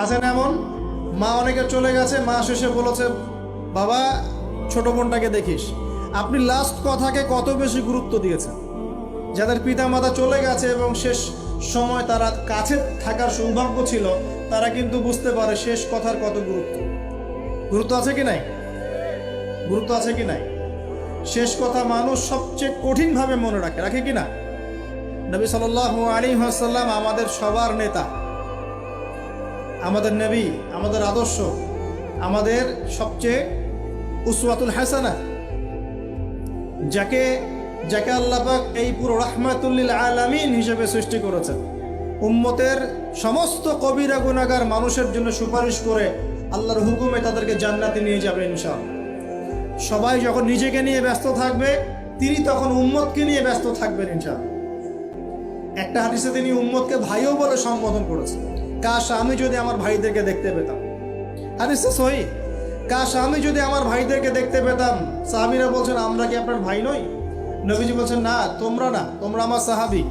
আছে না এমন মা, অনেকে চলে গেছে, মা শেষে বলেছে বাবা ছোট বোনটাকে দেখিস। আপনি লাস্ট কথাকে কত বেশি গুরুত্ব দিয়েছেন। যাদের পিতা মাতা চলে গেছে এবং শেষ সময় তারা কাছে থাকার সৌভাগ্য ছিল, তারা কিন্তু বুঝতে পারে শেষ কথার কত গুরুত্ব আছে কি নাই, গুরুত্ব আছে কি নাই। শেষ কথা মানুষ সবচেয়ে কঠিনভাবে মনে রাখে কি না। নবী সাল্লাল্লাহু আলাইহি ওয়াসাল্লাম আমাদের সবার নেতা, আমাদের নবী, আমাদের আদর্শ, আমাদের সবচেয়ে উসওয়াতুল হাসানা, যাকে আল্লাহ পাক এই পুরো রাহমাতুল লিল আলামিন হিসেবে সৃষ্টি করেছেন। উম্মতের সমস্ত কবিরা গুনাহগার মানুষের জন্য সুপারিশ করে আল্লাহর হুকুমে তাদেরকে জান্নাতে নিয়ে যাবেন ইনশাআল্লাহ। সবাই যখন নিজেকে নিয়ে ব্যস্ত থাকবে, তিনি তখন উম্মতকে নিয়ে ব্যস্ত থাকবেন ইনশাআল্লাহ। একটা হাদিসে তিনি উম্মতকে ভাইও বলে সম্বোধন করেছেন। কাশ আমি যদি আমার ভাইদেরকে দেখতে পেতাম, হাদিসটা সহিহ, কাশ আমি যদি আমার ভাইদেরকে দেখতে পেতাম। সাহাবীরা বলছেন আমরা কি আপনার ভাই নই? নবীজি বলছেন না, তোমরা আমার সাহাবী।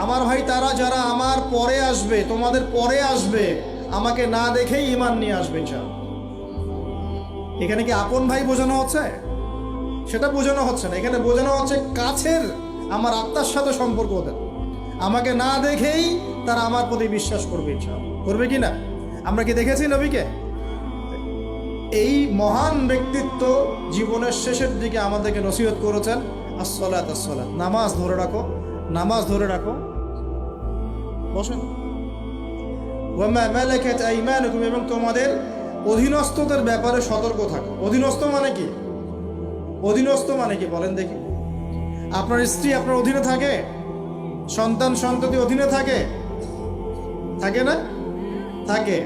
আমার ভাই তারা যারা আমার পরে আসবে, তোমাদের পরে আসবে, আমাকে না দেখেই ঈমান নিয়ে আসবে ইনশাআল্লাহ। এখানে কি আপন ভাই বোঝানো হচ্ছে? সেটা বোঝানো হচ্ছে না। এখানে বোঝানো হচ্ছে কাছের, আমার আত্মার সাথে সম্পর্ক ওদের। আমাকে না দেখেই তারা আমার প্রতি বিশ্বাস করবে ইনশাআল্লাহ। করবে কি না? আমরা কি দেখেছি নবীকে? এই মহান ব্যক্তিত্ব জীবনের শেষের দিকে আমাদেরকে নসিহত করেছেন, আসসালাত আসসালাত, নামাজ ধরে রাখো, নামাজ ধরে রাখো। বসেন। ওয়ামা মালাকাত আইমানুকুম, এবং তোমাদের অধীনস্থদের ব্যাপারে সতর্ক থাকো। অধীনস্থ মানে কি? অধীনস্থ মানে কি বলেন দেখি? আপনার স্ত্রী আপনার অধীনে থাকে? সন্তান সন্ততি অধীনে থাকে? থাকে না? থাকে।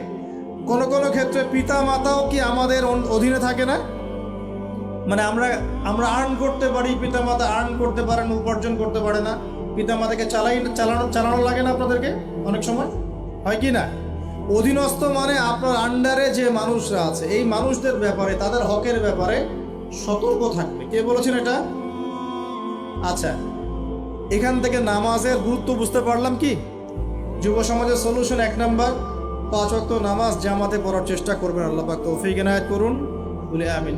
কোন কোন ক্ষেত্রে পিতা মাতাও কি আমাদের অধীনে থাকে না? মানে আমরা আর্ন করতে পারি, পিতা মাতা আর্ন করতে পারে না, উপার্জন করতে পারে না। পিতা মাতাকে চালানো লাগে না আপনাদেরকে অনেক সময়, হয় কি না? অধীনস্থ মানে আপনার আন্ডারে যে মানুষরা আছে, এই মানুষদের ব্যাপারে, তাদের হকের ব্যাপারে সতর্ক থাকবে। কে বলেছেন এটা? আচ্ছা, এখান থেকে নামাজের গুরুত্ব বুঝতে পারলাম কি? যুব সমাজের সলিউশন 1 নাম্বার, 5 ওয়াক্ত নামাজ জামাতে পড়ার চেষ্টা করবেন। আল্লাহ পাক তৌফিক এনায়েত করুন, বলে আমিন।